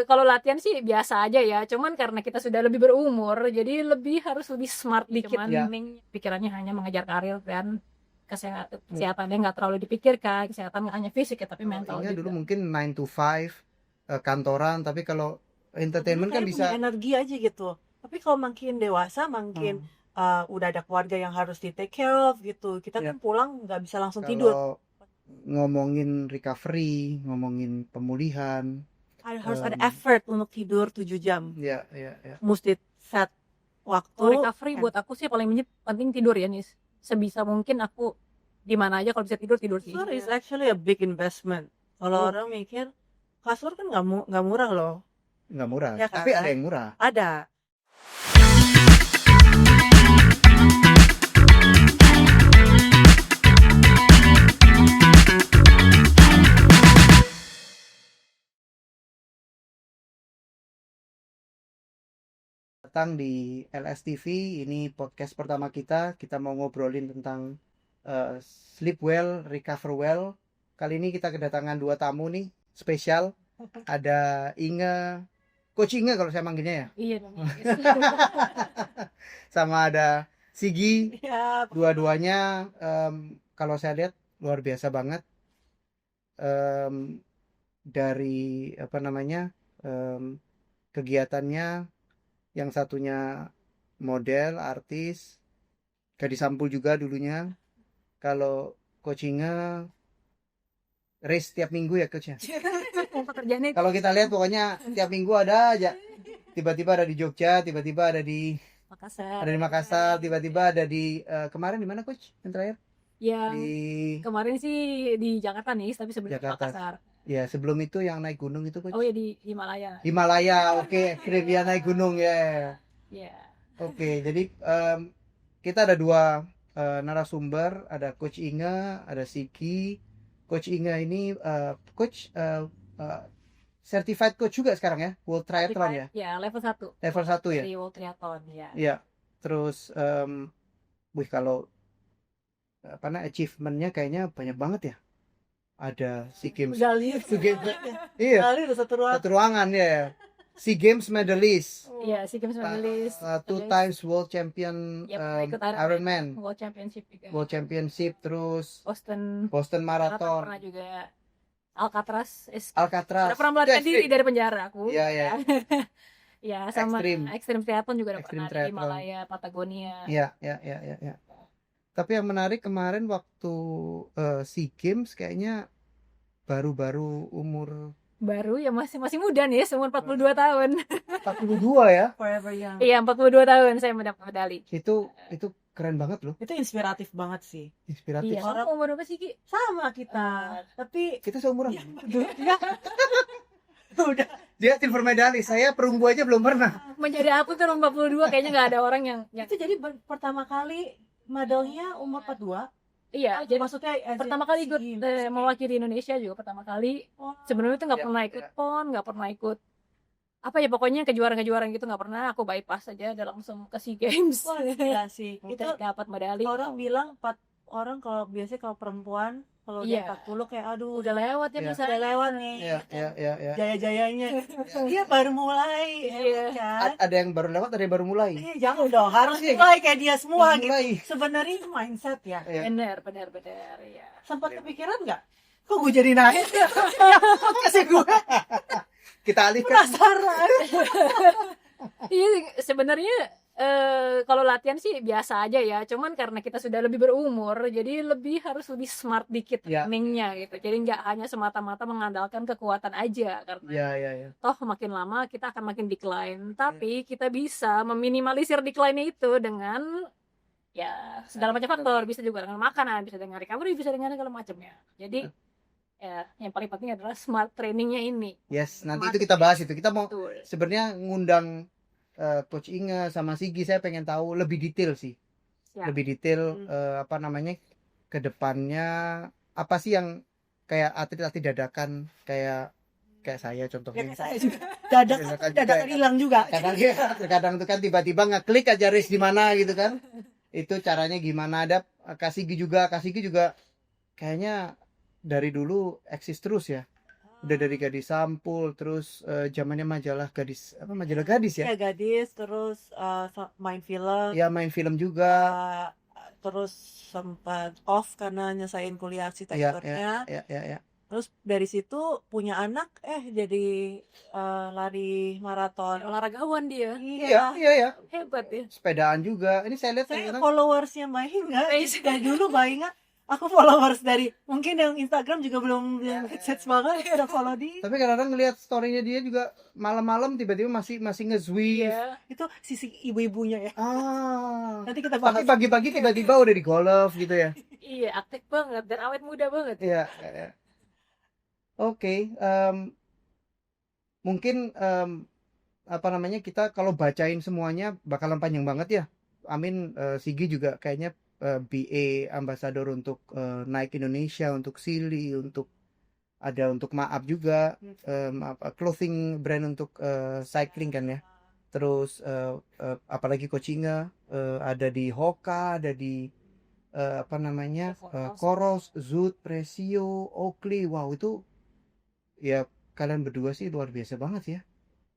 Kalau latihan sih biasa aja ya, cuman karena kita sudah lebih berumur, jadi harus lebih smart dikit. Ya. Pikirannya hanya mengejar karir dan kesehatannya nggak terlalu dipikirkan, kesehatan nggak hanya fisik ya, tapi mental Ingat juga. dulu mungkin 9 to 5 kantoran, tapi kalau entertainment kan Kayak bisa punya energi aja gitu. Tapi kalau makin dewasa, makin udah ada keluarga yang harus di take care of gitu. Kita Ya. kan pulang nggak bisa langsung tidur. Kalau ngomongin recovery, ngomongin pemulihan, Harus ada effort untuk tidur 7 jam. ya. Mesti set waktu. Kalau recovery buat aku sih paling penting tidur ya, Nis. Sebisa mungkin aku di mana aja kalau bisa tidur sih. Kasur is actually a big investment. Kalau orang mikir kasur kan nggak murah loh. Nggak murah, Ya, tapi kan? ada yang murah. Ada. Datang di LSTV, ini podcast pertama kita mau ngobrolin tentang sleep well, recover well. Kali ini kita kedatangan 2 tamu nih, spesial. Ada Inge, Coach Inge kalau saya manggilnya ya. Iya. Sama ada Sigi. Ya, Dua-duanya kalau saya lihat luar biasa banget. Dari kegiatannya, yang satunya model, artis, gadis sampul juga dulunya. Kalau coachingnya race tiap minggu ya coachnya. Pekerjaannya Kalau kita lihat pokoknya tiap minggu ada aja. Tiba-tiba ada di Jogja, tiba-tiba ada di Makassar. tiba-tiba ada di kemarin di mana coach yang terakhir? Ya, Di kemarin sih di Jakarta nih, tapi sebelum Jakarta. Makassar. Ya, sebelum itu yang naik gunung itu coach. Oh ya, di Himalaya. Himalaya, oke, Kribia naik gunung ya. Ya. Oke, jadi kita ada 2 narasumber, ada Coach Inge, ada Siki. Coach Inge ini coach certified coach juga sekarang ya, World Triathlon ya. Ya, level 1. Level 1 ya. Dari World Triathlon ya. Iya. Terus kalau achievementnya kayaknya banyak banget ya. Ada SEA Games. Iya. Gali udah satu ruangan ya. SEA Games medalist. Iya, SEA Games medalist. 2 times world champion ikut Ironman. World Championship juga. World Championship, terus Boston Marathon. Pernah juga. Alcatraz. Udah pernah melarikan diri dari penjara aku. Iya. Ya, sama Extreme Triathlon juga udah Extreme pernah di Triathlon. Himalaya, Patagonia. Iya. Tapi yang menarik kemarin waktu SEA Games kayaknya baru umur Baru ya, masih muda nih, umur 42 tahun. 42 ya. Forever young. Iya, 42 tahun saya mendapat medali. Itu keren banget loh. Itu inspiratif banget sih. Inspiratif. Iya, kamu umur berapa sih, Ki? Sama kita. Tapi Kita seumuran. udah Dia silver medali, saya perunggu aja belum pernah. Menjadi aku tuh umur 42 kayaknya nggak ada orang yang itu jadi pertama kali medalnya umur 42. iya, jadi Maksudnya pertama kali ikut mewakili Indonesia juga pertama kali. Sebelumnya itu nggak pernah ikut PON, nggak pernah ikut apa ya, pokoknya kejuaraan gitu nggak pernah. Aku bypass aja dan langsung ke SEA Games. Wah, gila sih. Itu Itu dapat medali. orang bilang kalau biasanya kalau perempuan kalau dia 40 kayak aduh udah lewat ya, Iya. bisa udah lewat nih. Iya. Jaya-jayanya. Dia baru mulai. Kan? Ada yang baru lewat, ada yang baru mulai. Jangan dong, harus mulai kayak dia semua gitu. Mulai. Sebenarnya itu mindset ya. Iya. Benar ya. Sempat kepikiran nggak? Kok gue jadi naik? Kasih gue Kita alihkan. penasaran. Iya, sebenarnya kalau latihan sih biasa aja ya, cuman karena kita sudah lebih berumur, jadi harus lebih smart dikit trainingnya gitu. Jadi nggak hanya semata-mata mengandalkan kekuatan aja, karena toh makin lama kita akan makin decline. Tapi kita bisa meminimalisir decline itu dengan ya segala macam faktor, bisa juga dengan makanan, bisa dengan recovery, bisa dengan segala macamnya. Jadi ya yang paling penting adalah smart trainingnya ini. Yes, nanti itu kita bahas itu. Kita mau sebenarnya ngundang Coach Inge sama Sigi, saya pengen tahu lebih detail sih. Lebih detail ke depannya apa sih yang kayak atlet-atlet dadakan kayak saya contohnya. Kayak saya juga. Dadakan hilang juga. Kadang itu kan tiba-tiba ngeklik aja race di mana gitu kan. Itu caranya gimana? Ada Kasigi juga kayaknya dari dulu eksis terus ya. Udah dari gadis sampul, terus zamannya majalah gadis, apa majalah gadis ya? Ya gadis, terus main film, Ya main film juga. terus sempat off karena nyelesain kuliah Ya, arsitekturnya. ya. Terus dari situ punya anak, jadi lari maraton. Olahragawan dia. Iya. Hebat ya. Sepedaan juga. Ini saya lihat Saya ternyata. followersnya Mbak Inga, dari dulu Mbak Inga, aku followers dari mungkin yang Instagram juga belum hits banget, udah follow dia. Tapi kadang-kadang ngelihat story-nya dia juga malam-malam tiba-tiba masih nge-Zwift. Iya. Itu sisi ibu-ibunya ya. Nanti kita Tapi bahas. pagi-pagi tiba-tiba udah di golf gitu ya. Iya, aktif banget dan awet muda banget. Iya. Oke, mungkin apa namanya, kita kalau bacain semuanya bakalan panjang banget ya. Amin, Sigi juga kayaknya BA ambassador untuk Nike Indonesia, untuk Silly, untuk Maap juga, clothing brand untuk cycling kan ya. Terus apalagi Coach Inga ada di Hoka, ada di apa namanya, Coros, Zoot, Presio, Oakley. Wow, itu ya kalian berdua sih luar biasa banget ya.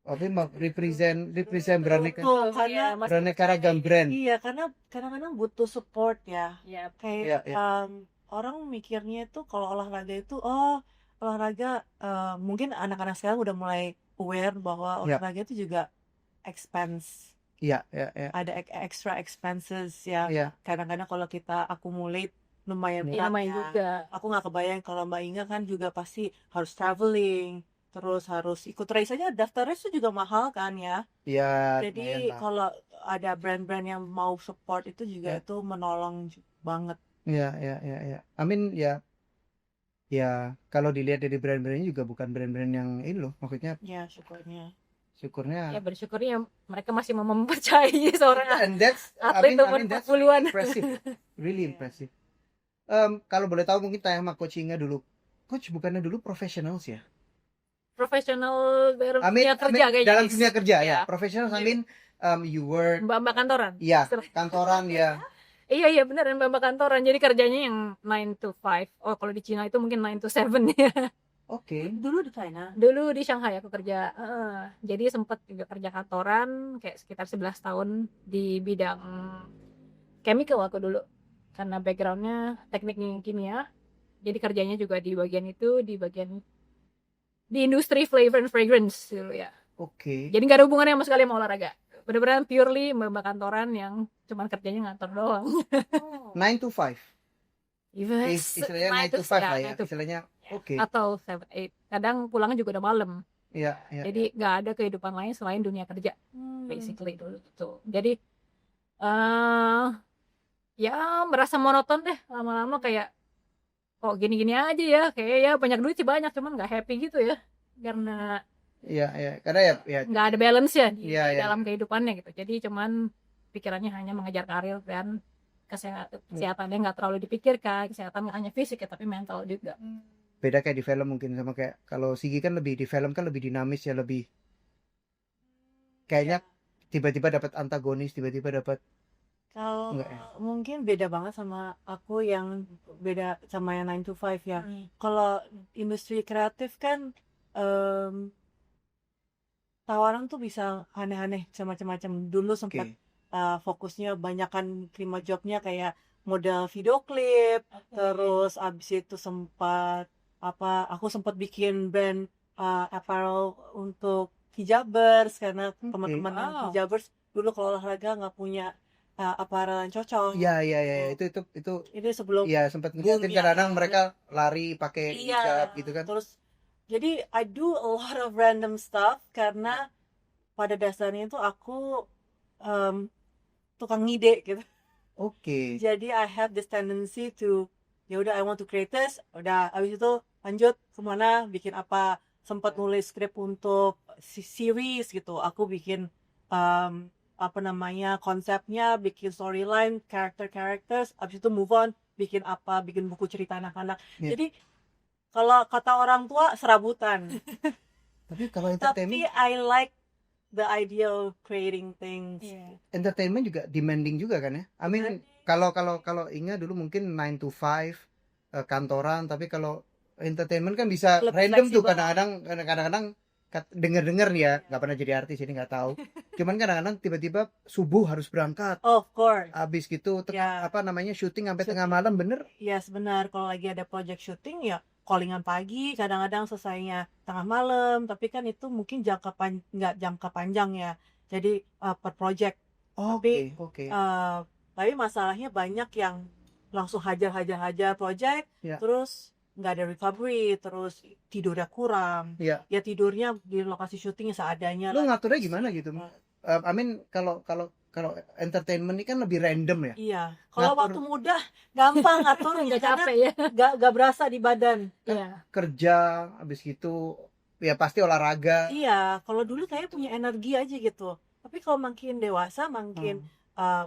Tapi represent beraneka ragam brand. Iya, karena kadang-kadang butuh support ya. Iya. Kayak orang mikirnya itu kalau olahraga itu olahraga, mungkin anak-anak sekarang udah mulai aware bahwa olahraga itu juga expense. Iya. Ada extra expenses ya. Kadang-kadang kalau kita accumulate lumayan Iya, lumayan juga. Aku nggak kebayang kalau Mbak Inga kan juga pasti harus traveling, terus harus ikut race aja, daftar race itu juga mahal kan ya. Iya. Jadi kalau ada brand-brand yang mau support itu juga itu menolong banget. Iya. Amin ya. Ya, kalau dilihat dari brand-brandnya juga bukan brand-brand yang ini loh, maksudnya. Ya, syukurnya. Ya, bersyukurnya mereka masih mau mempercayai seorang atlet umur 40-an. Really impressive. Kalau boleh tahu mungkin tanya sama Coach Inga dulu. Coach bukannya dulu profesional sih ya? Profesional dalam dunia kerja kayaknya. Dalam dunia kerja ya. Profesional, you work. Mbak kantoran. Iya, kantoran ya. Iya benar, mbak kantoran. Jadi kerjanya yang 9 to 5. Oh, kalau di Cina itu mungkin 9 to 7 ya. Oke. Dulu di China? Dulu di Shanghai aku kerja. Jadi sempat juga kerja kantoran kayak sekitar 11 tahun di bidang chemical aku dulu. Karena backgroundnya teknik kimia. Jadi kerjanya juga di bagian itu, di industri flavor and fragrance dulu ya. Oke. Jadi nggak ada hubungannya sama sekali sama olahraga. Benar-benar purely mbak kantoran yang cuman kerjanya ngantor doang. 9 to 5. Istilahnya 9 to 5 lah ya. Istilahnya oke. Atau 7-8. Kadang pulangnya juga udah malam. Iya. Jadi nggak ada kehidupan lain selain dunia kerja. Basically dulu gitu. Jadi ya merasa monoton deh lama-lama, kayak kok gini-gini aja ya, kayak ya banyak duit sih banyak, cuman nggak happy gitu ya, karena karena ya nggak ada balance ya di dalam kehidupannya gitu. Jadi cuman pikirannya hanya mengejar karir dan kesehatannya nggak terlalu dipikirkan. Kesehatan nggak hanya fisik ya, tapi mental juga. Beda kayak di film mungkin, sama kayak kalau Sigi kan lebih di film kan lebih dinamis ya, lebih kayaknya tiba-tiba dapat antagonis, tiba-tiba dapat. Kalau mungkin beda banget sama aku, yang beda sama yang 9 to 5 ya. Kalau industri kreatif kan tawaran tuh bisa aneh-aneh, macam-macam. Dulu sempat fokusnya banyakan terima jobnya kayak model video klip, terus abis itu sempat aku sempat bikin brand apparel untuk hijabers, karena teman-teman hijabers dulu kalau olahraga nggak punya apparel yang cocok. Iya, itu sebelum sempat ngeliatin kadang-kadang mereka lari pakai hijab gitu kan. Terus jadi I do a lot of random stuff karena pada dasarnya itu aku tukang ngide gitu. Oke. Jadi I have this tendency to, ya udah I want to create this, udah abis itu lanjut kemana, bikin apa. Sempat nulis skrip untuk series gitu, aku bikin konsepnya, bikin storyline, characters, abis itu move on, bikin buku cerita anak-anak. Jadi kalau kata orang tua serabutan. Tapi I like the idea of creating things. Entertainment juga demanding juga kan ya. I mean kalau Inga dulu mungkin 9 to 5 kantoran, tapi kalau entertainment kan bisa Lebih random tuh, fleksibel. kadang-kadang denger nih ya, nggak pernah jadi artis ini nggak tahu. Cuman kadang-kadang tiba-tiba subuh harus berangkat, Oh, of course. habis gitu Ya, syuting sampai tengah syuting. malam, bener? Yes, benar. Kalau lagi ada project syuting ya callingan pagi, kadang-kadang selesainya tengah malam, tapi kan itu mungkin nggak jangka panjang ya. Jadi per project. Tapi Oke. eh, tapi masalahnya banyak yang langsung hajar project, Ya. terus nggak ada recovery, terus tidurnya kurang. Ya. Ya tidurnya di lokasi syuting seadanya Lu lah. ngaturnya gimana gitu? Kalau entertainment ini kan lebih random ya. Iya, kalau Ngatur waktu muda gampang ngatur nggak karena capek ya. nggak berasa di badan. Iya. kerja, habis gitu ya pasti olahraga. Iya, kalau dulu kayak punya energi aja gitu. Tapi kalau makin dewasa, makin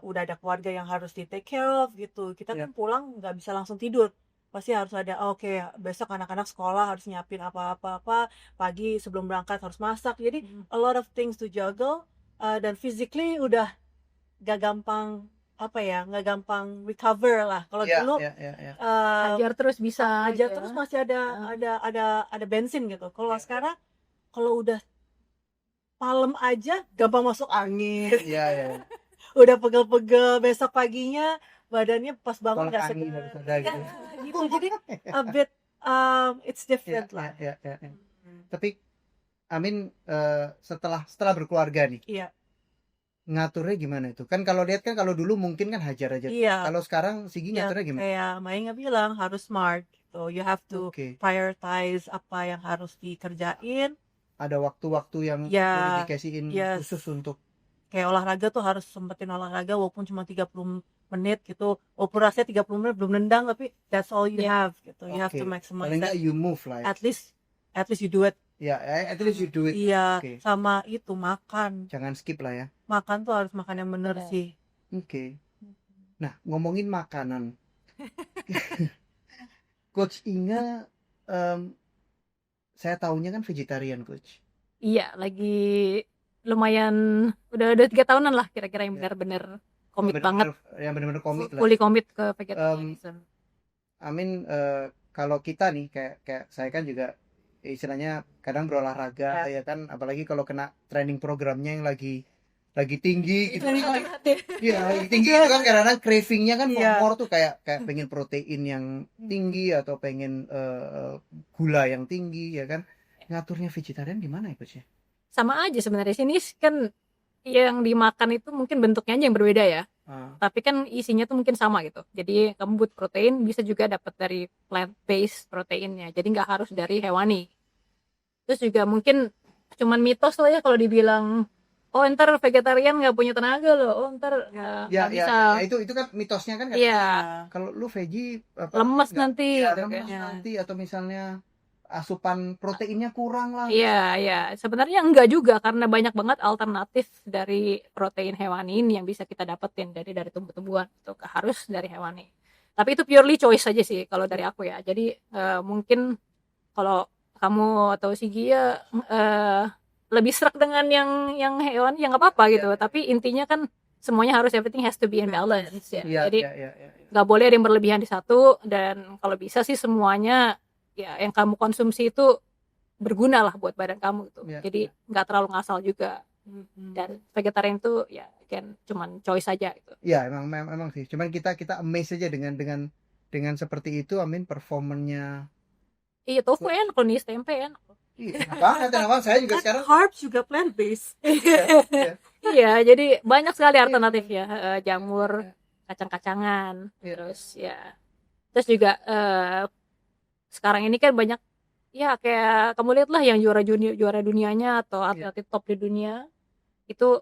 udah ada keluarga yang harus di take care of gitu. Kita Ya. kan pulang nggak bisa langsung tidur. Pasti harus ada, oke, besok anak-anak sekolah harus nyiapin apa-apa, pagi sebelum berangkat harus masak. Jadi a lot of things to juggle, dan physically udah nggak gampang nggak gampang recover lah. Kalau Ya, dulu ya. Hajar terus bisa aja gitu terus ya. masih ada bensin gitu. Kalau sekarang kalau udah malam aja gampang masuk angin, Iya. udah pegel-pegel, besok paginya badannya pas bangun Tolak nggak angin segar. harus ada gitu. Gitu, jadi a bit it's different lah. Ya. Tapi Amin setelah berkeluarga nih, Iya. ngaturnya gimana itu? Kan kalau lihat kan kalau dulu mungkin kan hajar aja. Iya. Kalau sekarang Sigi Ya, ngaturnya gimana? kayak Mai nggak bilang harus smart gitu. You have to Oke. prioritize apa yang harus dikerjain. Ada waktu-waktu yang Ya, dikasihin yes. khusus untuk Kayak olahraga tuh harus sempetin olahraga walaupun cuma 30 menit gitu. Walaupun rasanya 30 menit belum nendang, tapi that's all you have gitu. You have to maximize paling that. nggak you move lah. At least you do it. Ya, at least you do it. Iya, Oke. sama itu makan. Jangan skip lah ya. Makan tuh harus makan yang bener Benar. sih. Oke. Nah, ngomongin makanan. Coach Inga, saya tahunya kan vegetarian, Coach. Iya, lagi lumayan udah 3 tahunan lah kira-kira yang benar-benar komit banget, Yang benar-benar komit lah. fully komit ke vegetarianism. Amin, kalau kita nih kayak saya kan juga istilahnya kadang berolahraga ya kan, apalagi kalau kena training programnya yang lagi tinggi gitu. Iya, lagi tinggi itu kan kadang-kadang cravingnya kan more tuh kayak pengen protein yang tinggi atau pengen gula yang tinggi ya kan. Ngaturnya vegetarian gimana ya, Coach ya? Sama aja sebenarnya, sini kan yang dimakan itu mungkin bentuknya aja yang berbeda ya. Tapi kan isinya tuh mungkin sama gitu. Jadi kamu butuh protein bisa juga dapat dari plant based proteinnya. Jadi nggak harus dari hewani. Terus juga mungkin cuman mitos lah ya kalau dibilang, oh ntar vegetarian nggak punya tenaga loh, oh ntar nggak bisa. Ya, itu kan mitosnya kan. Iya. Kalau lu veggie lemes nanti. Lemes nanti atau misalnya asupan proteinnya kurang lah. Iya. Sebenarnya enggak juga, karena banyak banget alternatif dari protein hewani ini yang bisa kita dapetin dari tumbuh-tumbuhan. Itu harus dari hewani. Tapi itu purely choice aja sih kalau dari aku ya. Jadi mungkin kalau kamu atau Sigi ya lebih serak dengan yang hewani ya nggak apa-apa gitu. Tapi intinya kan semuanya harus, everything has to be in balance ya. Jadi nggak boleh ada yang berlebihan di satu, dan kalau bisa sih semuanya ya yang kamu konsumsi itu berguna lah buat badan kamu gitu. Jadi nggak terlalu ngasal juga. Dan vegetarian itu ya kan cuman choice aja gitu. Ya emang sih. Cuman kita amazed aja dengan seperti itu. Amin, performanya. Iya, tofu enak loh nih, tempe enak. Iya, enak. Saya juga sekarang carbs juga plant based. Iya, jadi banyak sekali alternatif ya. Jamur, kacang-kacangan, terus juga sekarang ini kan banyak ya, kayak kamu lihat lah yang juara dunianya atau atlet top di dunia itu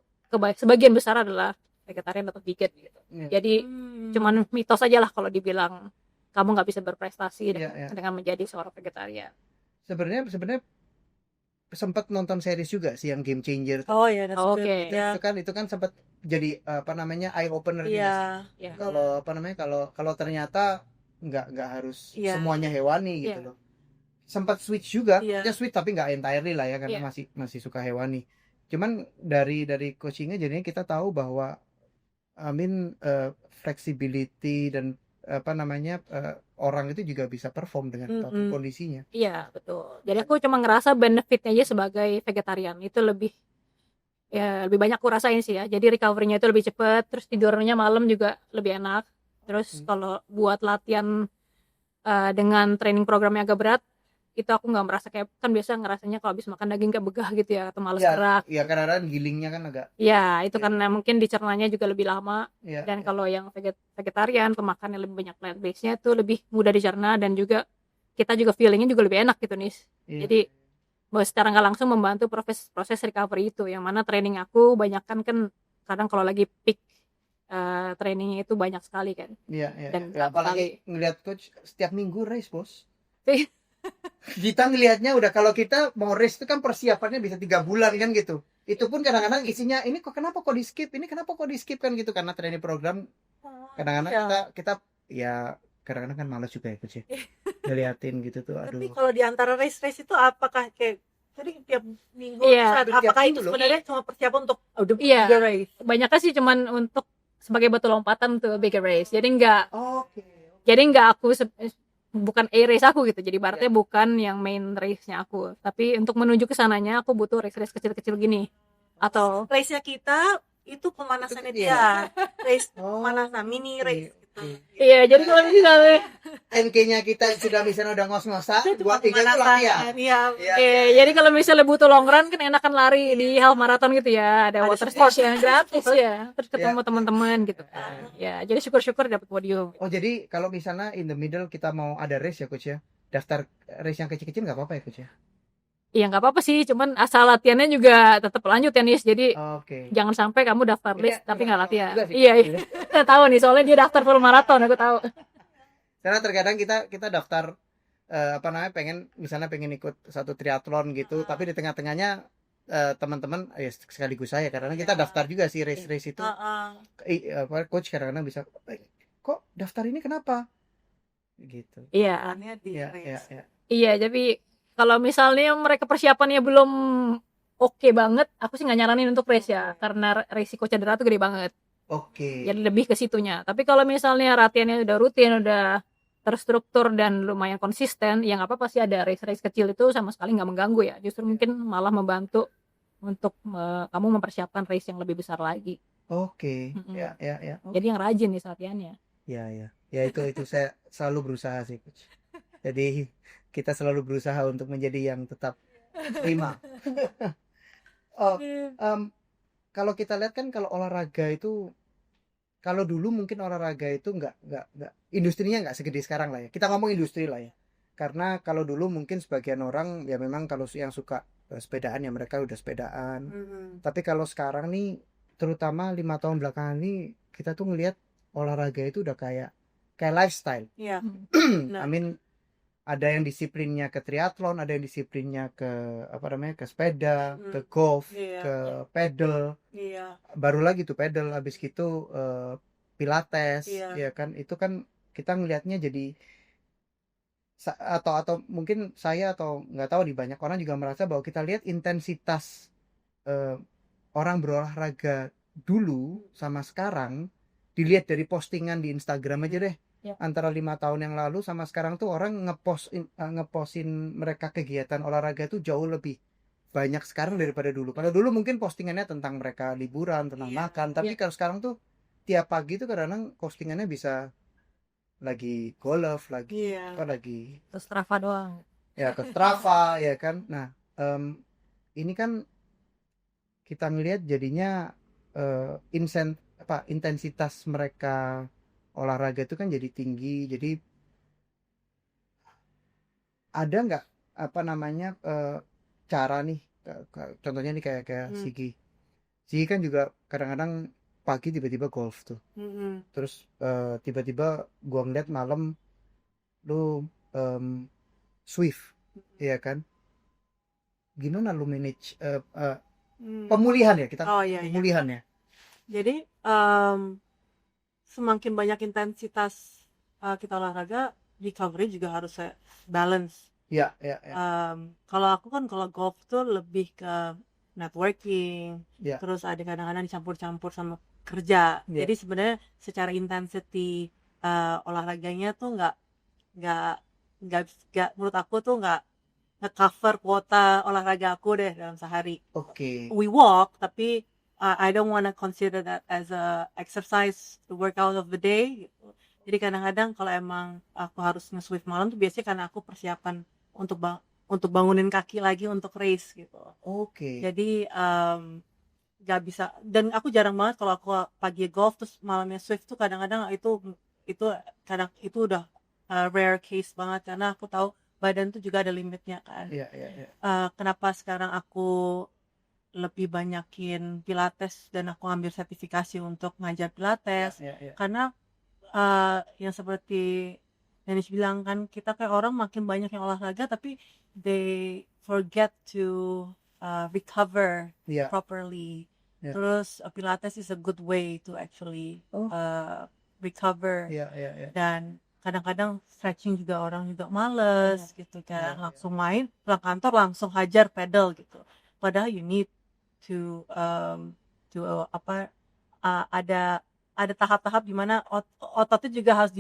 sebagian besar adalah vegetarian atau vegan gitu. Jadi cuman mitos aja lah kalau dibilang kamu nggak bisa berprestasi dengan menjadi seorang vegetarian. Sebenarnya sempat nonton series juga sih yang Game Changer. Oh ya, oke. Itu kan sempat jadi eye opener gitu. Kalau ternyata nggak harus semuanya hewani gitu loh. Sempat switch juga, switch tapi nggak entirely lah ya, karena masih suka hewani. Cuman dari coachingnya jadinya kita tahu bahwa flexibility dan orang itu juga bisa perform dengan apapun kondisinya. Iya, betul. Jadi aku cuma ngerasa benefitnya aja sebagai vegetarian itu lebih banyak aku rasain sih ya. Jadi recovery-nya itu lebih cepat, terus tidurnya malam juga lebih enak. Terus kalau buat latihan dengan training programnya agak berat, itu aku nggak merasa kayak, kan biasa ngerasanya kalau habis makan daging kayak begah gitu ya, atau males gerak. Iya, kadang-kadang gilingnya kan agak. Ya, itu karena mungkin dicernanya juga lebih lama. Ya, Dan kalau yang vegetarian, pemakannya lebih banyak plant based-nya itu lebih mudah dicerna, dan juga kita juga feelingnya juga lebih enak gitu nih. Jadi secara nggak langsung membantu proses recovery itu, yang mana training aku banyak kan kadang kalau lagi peak trainingnya itu banyak sekali kan. Iya. Dan apalagi ngelihat coach setiap minggu race, bos. Kita ngelihatnya udah, kalau kita mau race itu kan persiapannya bisa 3 bulan kan gitu. Itu pun kadang-kadang isinya ini kenapa kok di skip kan gitu, karena training program kadang-kadang kita ya kadang-kadang kan malas juga ya coach ya. Ngeliatin gitu tuh, aduh. Tapi kalau di antara race itu apakah kayak jadi tiap minggu apakah itu sebenarnya cuma persiapan untuk bigger race? Banyaknya sih cuman untuk sebagai batu lompatan tuh bigger race. Jadi enggak aku bukan race aku gitu. Jadi berarti bukan yang main race-nya aku. Tapi untuk menuju ke sananya aku butuh race kecil-kecil gini. Atau race-nya kita itu pemanasannya dia. Race pemanasan mini race. Iya, jadi kalau misalnya NK-nya kita sudah misalnya udah ngos-ngosan, buat 3 itu latihan. Jadi kalau misalnya butuh long run kan enakan lari di half marathon gitu ya, ada water sports yang gratis ya, terus ketemu teman-teman gitu kan. Ya, jadi syukur-syukur dapat podium. Oh, jadi kalau misalnya in the middle kita mau ada race ya coach ya, daftar race yang kecil-kecil nggak apa-apa ya coach ya? Iya, nggak apa-apa sih, cuman asal latihannya juga tetap lanjut ya Nis. Jadi jangan sampai kamu daftar list tapi nggak latihan. Iya. Saya tahu nih, soalnya dia daftar full maraton, aku tahu. Karena terkadang kita daftar pengen ikut satu triathlon gitu, tapi di tengah-tengahnya teman-teman sekaligus saya, karena kita daftar juga sih race itu. Coach kadang-kadang bisa, kok daftar ini kenapa? Gitu. Iya. Iya, tapi kalau misalnya mereka persiapannya belum oke banget, aku sih nggak nyaranin untuk race ya, karena resiko cedera tuh gede banget. Jadi lebih ke situnya. Tapi kalau misalnya latihannya udah rutin, udah terstruktur dan lumayan konsisten, ya nggak apa-apa sih ada race kecil, itu sama sekali nggak mengganggu ya. Justru mungkin malah membantu untuk kamu mempersiapkan race yang lebih besar lagi. Ya. Jadi yang rajin nih latihannya. Ya itu saya selalu berusaha sih coach. Jadi kita selalu berusaha untuk menjadi yang tetap prima. Kalau kita lihat kan, kalau olahraga itu, kalau dulu mungkin olahraga itu nggak industrinya nggak segede sekarang lah ya. Kita ngomong industri lah ya. Karena kalau dulu mungkin sebagian orang ya memang kalau yang suka sepedaan ya mereka udah sepedaan. Tapi kalau sekarang nih, terutama 5 tahun belakangan ini, kita tuh ngelihat olahraga itu udah kayak lifestyle. Iya. Ada yang disiplinnya ke triathlon, ada yang disiplinnya ke ke sepeda, ke golf, ke pedal. Baru lagi tuh pedal, habis gitu pilates, ya kan. Itu kan kita ngelihatnya jadi atau mungkin saya, atau nggak tahu nih, banyak orang juga merasa bahwa kita lihat intensitas orang berolahraga dulu sama sekarang, dilihat dari postingan di Instagram aja deh. Antara 5 tahun yang lalu sama sekarang tuh orang ngepostin mereka kegiatan olahraga tuh jauh lebih banyak sekarang daripada dulu. Pada dulu mungkin postingannya tentang mereka liburan, tentang makan, tapi kalau sekarang tuh tiap pagi tuh kadang-kadang postingannya bisa lagi golf, lagi ke Strava doang. Ya, ke Strava ya kan. Nah, ini kan kita ngelihat jadinya intensitas mereka olahraga itu kan jadi tinggi. Jadi ada nggak cara nih, contohnya nih kayak Sigi kan juga kadang-kadang pagi tiba-tiba golf tuh. Terus tiba-tiba gua ngeliat malam lu Swift, ya kan. Gimana lu manage pemulihan ya kita? Pemulihan ya. Jadi semakin banyak intensitas kita olahraga, recovery juga harus balance. Ya. Kalau aku kan, kalau golf tuh lebih ke networking, terus ada kadang-kadang dicampur-campur sama kerja. Jadi sebenarnya secara intensity olahraganya tuh nggak nggak menurut aku tuh nggak nge-cover kuota olahraga aku deh dalam sehari. Oke. We walk, tapi I don't wanna consider that as a exercise, the workout of the day gitu. Jadi kadang-kadang kalau emang aku harus nge-Swift malam tuh biasanya karena aku persiapan untuk bangunin kaki lagi untuk race gitu. Oke. Jadi nggak bisa, dan aku jarang banget kalau aku pagi golf terus malamnya Swift tuh kadang-kadang itu udah rare case banget karena aku tahu badan tuh juga ada limitnya kan. Iya, iya, iya. Kenapa sekarang aku lebih banyakin pilates dan aku ambil sertifikasi untuk ngajar pilates? Iya. Karena yang seperti Danish bilang kan, kita kayak orang makin banyak yang olahraga tapi they forget to recover properly. Terus pilates is a good way to actually recover. Dan kadang-kadang stretching juga orang juga males gitu kan, langsung main pulang kantor langsung hajar pedal gitu, padahal you need to ada tahap-tahap di mana ototnya juga harus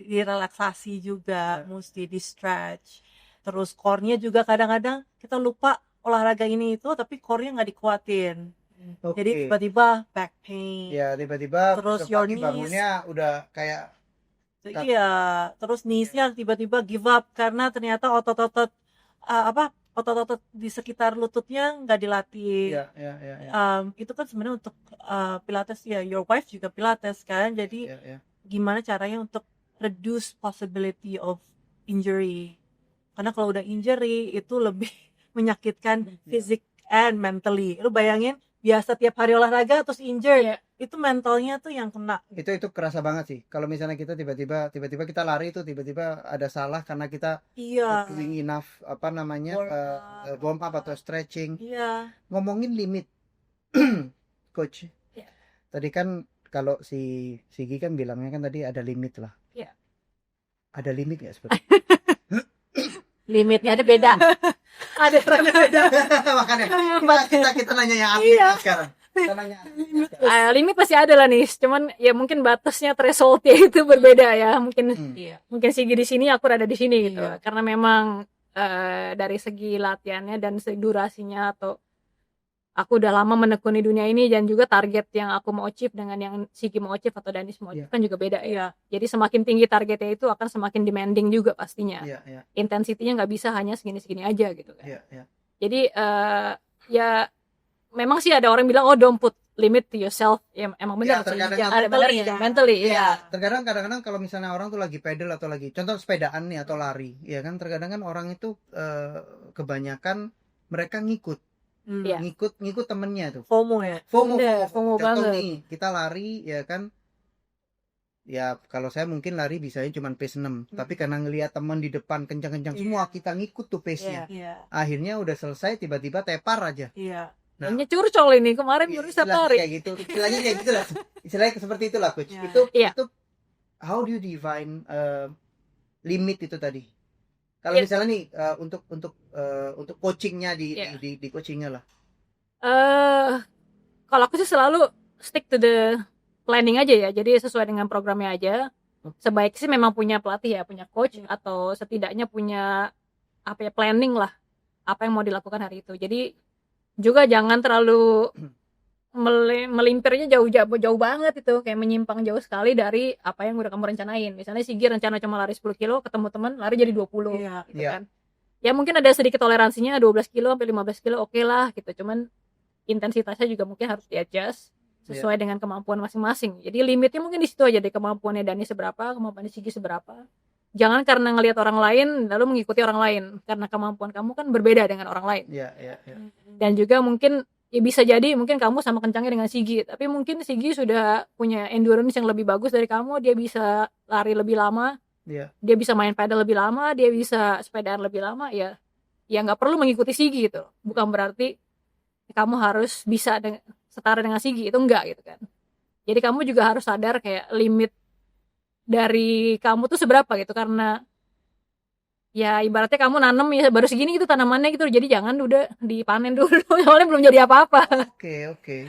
direlaksasi juga, mesti di stretch. Terus core-nya juga kadang-kadang kita lupa olahraga ini itu tapi core-nya nggak dikuatin. Jadi tiba-tiba back pain. Ya, tiba-tiba terus your knees bangunnya udah kayak terus knees-nya tiba-tiba give up karena ternyata otot-otot di sekitar lututnya nggak dilatih. Itu kan sebenarnya untuk pilates ya, your wife juga pilates kan, jadi gimana caranya untuk reduce possibility of injury, karena kalau udah injury itu lebih menyakitkan fisik and mentally. Lu bayangin biasa tiap hari olahraga terus injured, itu mentalnya tuh yang kena. Itu kerasa banget sih. Kalau misalnya kita tiba-tiba kita lari itu tiba-tiba ada salah karena kita doing enough warm up atau stretching. Ngomongin limit, coach. Tadi kan kalau si Sigi kan bilangnya kan tadi ada limit lah. Ada limit nggak seperti? Limitnya ada beda. Ada beda. Makanya kita nanya yang aktif sekarang. Limit pasti ada lah nih, cuman ya mungkin batasnya thresholdnya itu berbeda ya. Mungkin Sigi di sini, aku ada di sini gitu. Karena memang dari segi latihannya dan segi durasinya, atau aku udah lama menekuni dunia ini, dan juga target yang aku mau achieve dengan yang Sigi mau achieve atau Danis mau achieve kan juga beda ya. Jadi semakin tinggi targetnya itu akan semakin demanding juga pastinya. Intensitinya nggak bisa hanya segini-segini aja gitu kan. Jadi ya memang sih ada orang bilang don't put limit to yourself. Ya emang benar sih. Ada mentally. Kadang-kadang kalau misalnya orang tuh lagi pedal atau lagi contoh sepedaan nih atau lari, ya kan terkadang kan orang itu kebanyakan mereka ngikut temennya tuh. FOMO banget nih, kita lari ya kan, ya kalau saya mungkin lari bisanya cuma pace 6, tapi karena ngelihat teman di depan kencang-kencang semua, kita ngikut tuh pace-nya. Akhirnya udah selesai tiba-tiba tepar aja. Nah, ini curcol ini kemarin nyuruh lari kayak gitu. Istilahnya kayak gitu lah. Istilahnya seperti itulah coach. Itu how do you define limit itu tadi? Kalau misalnya nih untuk coachingnya di coachingnya lah. Kalau aku sih selalu stick to the planning aja ya. Jadi sesuai dengan programnya aja. Sebaik sih memang punya pelatih ya, punya coach, atau setidaknya punya planning lah apa yang mau dilakukan hari itu. Jadi juga jangan terlalu melimpirnya jauh banget itu, kayak menyimpang jauh sekali dari apa yang udah kamu rencanain. Misalnya Sigi rencana cuma lari 10 kilo, ketemu teman lari jadi 20 gitu kan. Ya mungkin ada sedikit toleransinya, 12 kilo sampai 15 kilo oke lah gitu. Cuman intensitasnya juga mungkin harus di-adjust sesuai dengan kemampuan masing-masing. Jadi limitnya mungkin di situ aja deh, kemampuannya Dani seberapa, kemampuannya Sigi seberapa. Jangan karena ngelihat orang lain lalu mengikuti orang lain, karena kemampuan kamu kan berbeda dengan orang lain. Dan juga mungkin ya bisa jadi mungkin kamu sama kencangnya dengan Sigi, tapi mungkin Sigi sudah punya endurance yang lebih bagus dari kamu, dia bisa lari lebih lama, dia bisa main pedal lebih lama, dia bisa sepedaan lebih lama, ya nggak perlu mengikuti Sigi gitu. Bukan berarti kamu harus bisa setara dengan Sigi, itu enggak gitu kan. Jadi kamu juga harus sadar kayak limit dari kamu tuh seberapa gitu, karena ya ibaratnya kamu nanam ya baru segini gitu tanamannya gitu, jadi jangan udah dipanen dulu soalnya belum jadi apa-apa. Oke.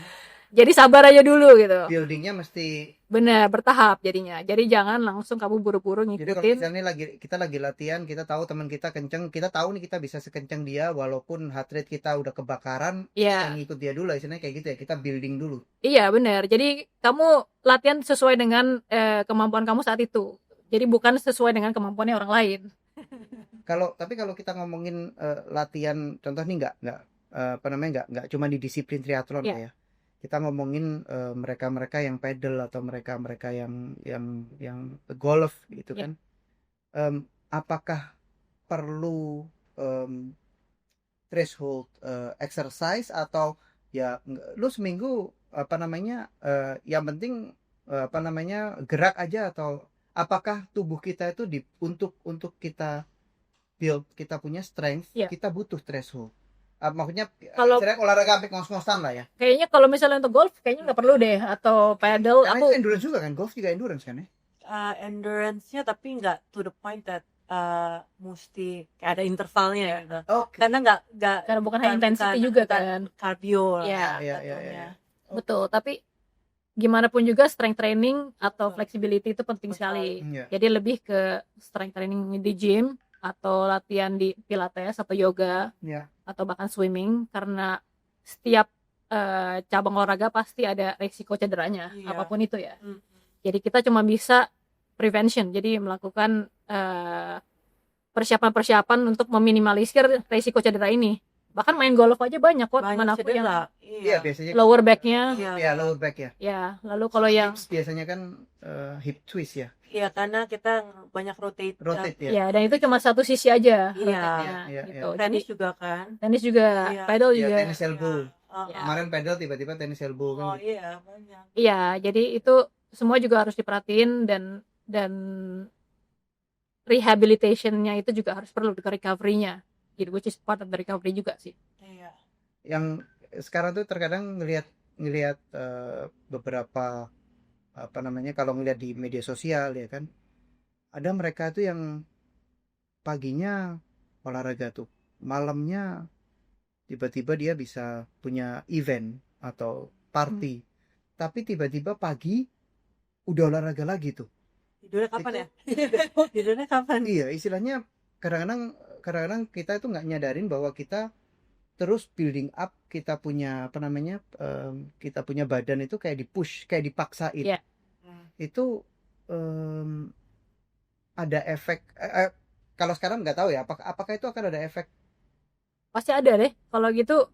Jadi sabar aja dulu gitu. Buildingnya mesti Benar, bertahap jadinya. Jadi jangan langsung kamu buru-buru Jadi kalau ngikutin. misalnya kita lagi latihan, kita tahu teman kita kenceng, kita tahu nih kita bisa sekenceng dia, walaupun heart rate kita udah kebakaran, kita Ya, ngikut dia dulu, istilahnya kayak gitu ya, kita building dulu. iya benar. Jadi kamu latihan sesuai dengan kemampuan kamu saat itu. Jadi bukan sesuai dengan kemampuannya orang lain. Tapi kalau kita ngomongin latihan, contoh nih apa namanya nggak cuma di disiplin triathlon Ya. ya. Kita ngomongin mereka-mereka yang pedal atau mereka-mereka yang golf gitu Ya. kan. Apakah perlu threshold exercise atau ya lu seminggu apa namanya yang penting apa namanya gerak aja, atau apakah tubuh kita itu untuk kita build kita punya strength, Ya. kita butuh threshold. Maksudnya Kalau istilahnya olahraga sampai ngos-ngosan lah ya. kayaknya kalau misalnya untuk golf kayaknya nggak perlu deh, atau paddle. Karena Aku itu endurance juga kan, golf juga endurance kan ya. Endurance-nya tapi nggak to the point that mesti kayak ada intervalnya gitu. Oke. Karena nggak karena bukan high intensity bukan- juga bukan kan. cardio lah Iya. Iya. jatuhnya. Betul, tapi gimana pun juga strength training atau Betul. flexibility itu penting Betul. sekali. Iya. Jadi lebih ke strength training di gym atau latihan di pilates atau yoga Iya. atau bahkan swimming, karena setiap cabang olahraga pasti ada resiko cederanya, Iya. apapun itu ya. Mm. Jadi kita cuma bisa prevention, jadi melakukan persiapan-persiapan untuk meminimalisir resiko cedera ini. Bahkan main golf aja banyak kok teman Banyak aku yang cedera. Iya, biasanya lower back-nya. Iya. ya lower back ya. Ya, lalu kalau yang Hips biasanya kan hip twist ya. Iya, karena kita banyak rotate. Rotate ya. ya, dan itu cuma satu sisi aja. Iya. rotate-nya, Iya, gitu. iya. Tenis Jadi juga kan. tenis juga, Iya. paddle Iya, juga. tenis elbow. Ya. Kemarin pedal tiba-tiba tenis elbow kan. Oh iya, banyak. Iya, jadi itu semua juga harus diperhatiin, dan rehabilitation-nya itu juga harus perlu, ke recovery-nya. Jadi which is part of the recovery juga sih. Iya. Yang sekarang tuh terkadang ngelihat beberapa apa namanya, kalau ngelihat di media sosial ya kan, ada mereka tuh yang paginya olahraga tuh, malamnya tiba-tiba dia bisa punya event atau party, tapi tiba-tiba pagi udah olahraga lagi tuh. Tidurnya kapan ya? Tidurnya kapan? Iya, istilahnya kadang-kadang kita itu nggak nyadarin bahwa kita terus building up, kita punya apa namanya kita punya badan itu kayak dipush, kayak dipaksain. Iya. Itu ada efek kalau sekarang nggak tahu ya, apakah itu akan ada efek. Pasti ada deh kalau gitu,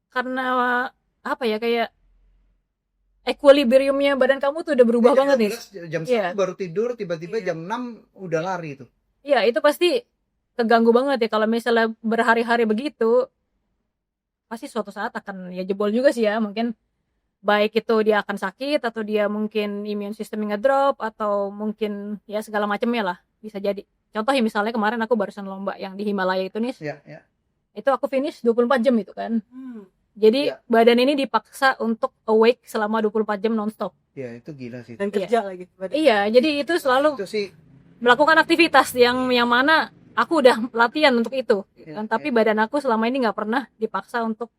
karena apa ya, kayak equilibriumnya badan kamu tuh udah berubah Jam banget nih. 12, jam 1 Iya. baru tidur, tiba-tiba Iya. jam 6 udah lari tuh. Iya, itu pasti keganggu banget ya kalau misalnya berhari-hari begitu. Pasti suatu saat akan ya jebol juga sih ya, mungkin baik itu dia akan sakit, atau dia mungkin immune systemnya ngedrop, atau mungkin ya segala macamnya lah, bisa jadi. Contoh ya, misalnya kemarin aku barusan lomba yang di Himalaya itu nih, Ya, ya. itu aku finish 24 jam itu kan. Jadi Ya. badan ini dipaksa untuk awake selama 24 jam nonstop. Ya, itu gila sih. Dan kerja lagi. Iya, jadi itu selalu Itu sih melakukan aktivitas yang mana aku udah latihan untuk itu, Iya, kan. Tapi iya. badan aku selama ini nggak pernah dipaksa untuk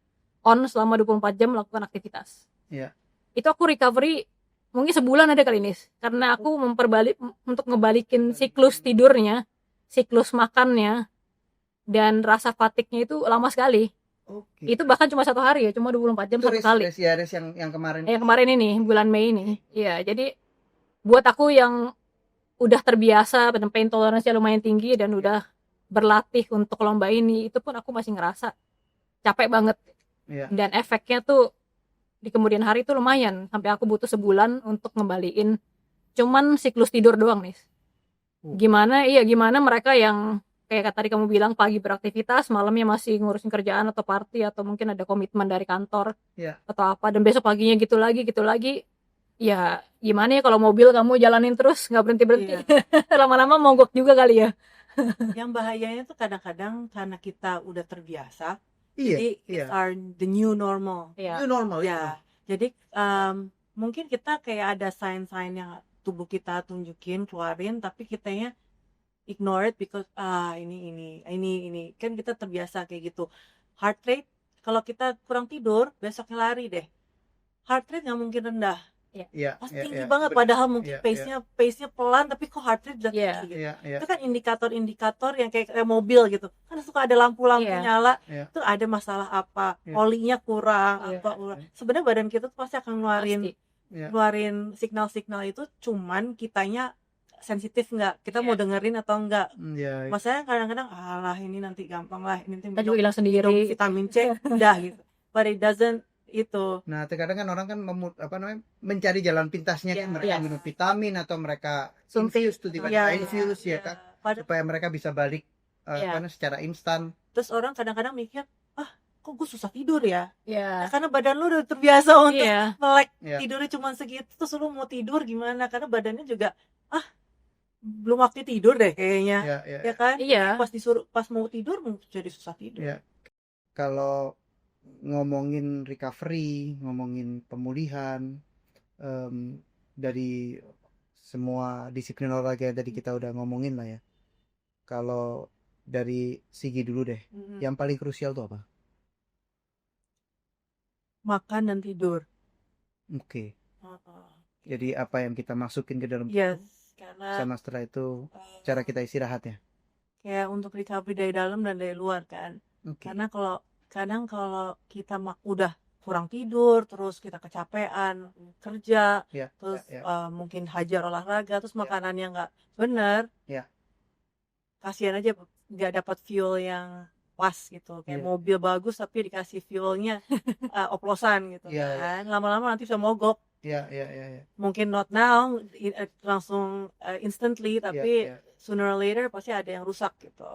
on selama 24 jam melakukan aktivitas. Iya. Itu aku recovery mungkin sebulan ada kali ini, karena aku untuk ngebalikin siklus tidurnya, siklus makannya, dan rasa fatigue-nya itu lama sekali. Oke. Itu bahkan cuma 1 hari ya, cuma 24 jam Itu satu kali. race yang kemarin. Kemarin ini bulan Mei ini. Iya, jadi buat aku yang udah terbiasa dan pain tolerance-nya lumayan tinggi dan udah berlatih untuk lomba ini, itu pun aku masih ngerasa capek banget. Iya. Dan efeknya tuh di kemudian hari tuh lumayan, sampai aku butuh sebulan untuk ngembaliin cuman siklus tidur doang nih. Gimana mereka yang kayak tadi kamu bilang pagi beraktivitas, malamnya masih ngurusin kerjaan atau party, atau mungkin ada komitmen dari kantor, Iya. atau apa, dan besok paginya gitu lagi. Ya gimana ya kalau mobil kamu jalanin terus nggak berhenti. Lama-lama mogok juga kali ya. Yang bahayanya tuh kadang-kadang karena kita udah terbiasa, Iya. jadi Iya. it's our the new normal. Ya. Itu normal Ya, jadi mungkin kita kayak ada sign-sign yang tubuh kita tunjukin, keluarin, tapi kitanya ignore it because ini kan kita terbiasa kayak gitu. Heart rate, kalau kita kurang tidur besoknya lari deh, heart rate nggak mungkin rendah, Pas tinggi banget padahal mungkin pace-nya pelan tapi kok heart rate udah tinggi gitu. Itu kan indikator-indikator yang kayak mobil gitu. Kan suka ada lampu-lampu nyala, itu ada masalah apa, olinya kurang apa. Sebenarnya badan kita tuh pasti akan ngeluarin signal-signal itu, cuman kitanya sensitif nggak, kita mau dengerin atau enggak. Maksudnya kadang-kadang alah ini nanti gampang lah, ini nanti kita juga hilang sendiri vitamin C udah gitu, but it doesn't itu. Nah, terkadang kan orang kan mencari jalan pintasnya kan, mereka minum vitamin atau mereka infuse tuh tiba-tiba infuse ya kan, supaya mereka bisa balik secara instan. Terus orang kadang-kadang mikir, kok gue susah tidur ya? Nah, karena badan lu udah terbiasa untuk melek tidurnya cuma segitu, terus lu mau tidur gimana? Karena badannya juga belum waktu tidur deh kayaknya, ya kan? Pas mau tidur jadi susah tidur. Kalau ngomongin recovery, ngomongin pemulihan dari semua disiplin olahraga yang tadi kita udah ngomongin lah ya. Kalau dari Sigi dulu deh, yang paling krusial tuh apa? Makan dan tidur. Oke. Jadi apa yang kita masukin ke dalam karena sama setelah itu cara kita istirahat ya. Kayak untuk recovery dari dalam dan dari luar kan. Karena kalau kita udah kurang tidur, terus kita kecapean kerja, terus mungkin hajar olahraga, terus makanannya nggak bener, kasihan aja nggak dapat fuel yang pas gitu. Kayak mobil bagus tapi dikasih fuelnya oplosan gitu kan, lama-lama nanti bisa mogok. Mungkin not now langsung instantly, tapi sooner or later pasti ada yang rusak gitu.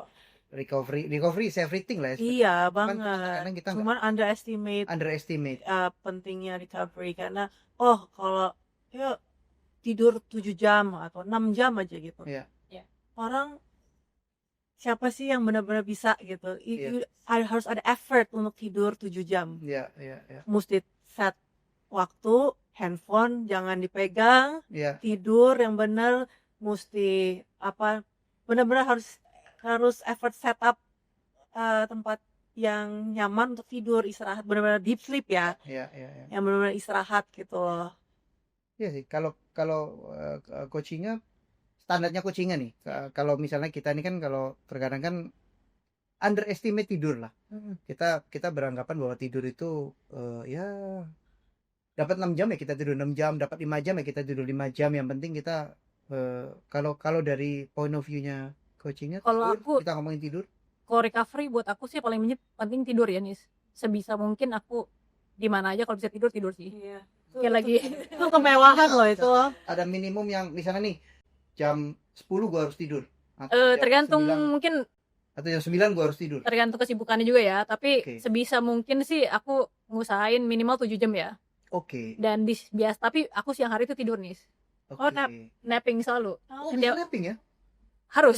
Recovery is everything lah ya. Iya banget. Kita cuman underestimate pentingnya recovery, karena kalau tidur 7 jam atau 6 jam aja gitu. Orang siapa sih yang benar-benar bisa gitu? Harus ada effort untuk tidur 7 jam. Mesti set waktu, handphone jangan dipegang, tidur yang benar, mesti benar-benar harus effort set up tempat yang nyaman untuk tidur, istirahat, benar-benar deep sleep ya. Yang benar-benar istirahat gitu loh. Iya sih, kalau coachingnya, standarnya coachingnya nih, kalau misalnya kita ini kan kalau terkadang kan underestimate tidur lah. Kita beranggapan bahwa tidur itu dapat 6 jam ya kita tidur 6 jam, dapat 5 jam ya kita tidur 5 jam. Yang penting kita kalau dari point of view-nya coachingnya, kalau kita ngomongin tidur. Kalau recovery buat aku sih paling penting tidur ya Nis. Sebisa mungkin aku di mana aja kalau bisa tidur sih. Kayak lagi itu kemewahan loh itu. Ada minimum yang misalnya nih jam 10 gua harus tidur. Tergantung 9, mungkin atau jam 9 gua harus tidur. Tergantung kesibukannya juga ya, tapi sebisa mungkin sih aku ngusahain minimal 7 jam ya. Dan tapi aku siang hari itu tidur nih. Napping selalu. Bisa napping ya? Harus.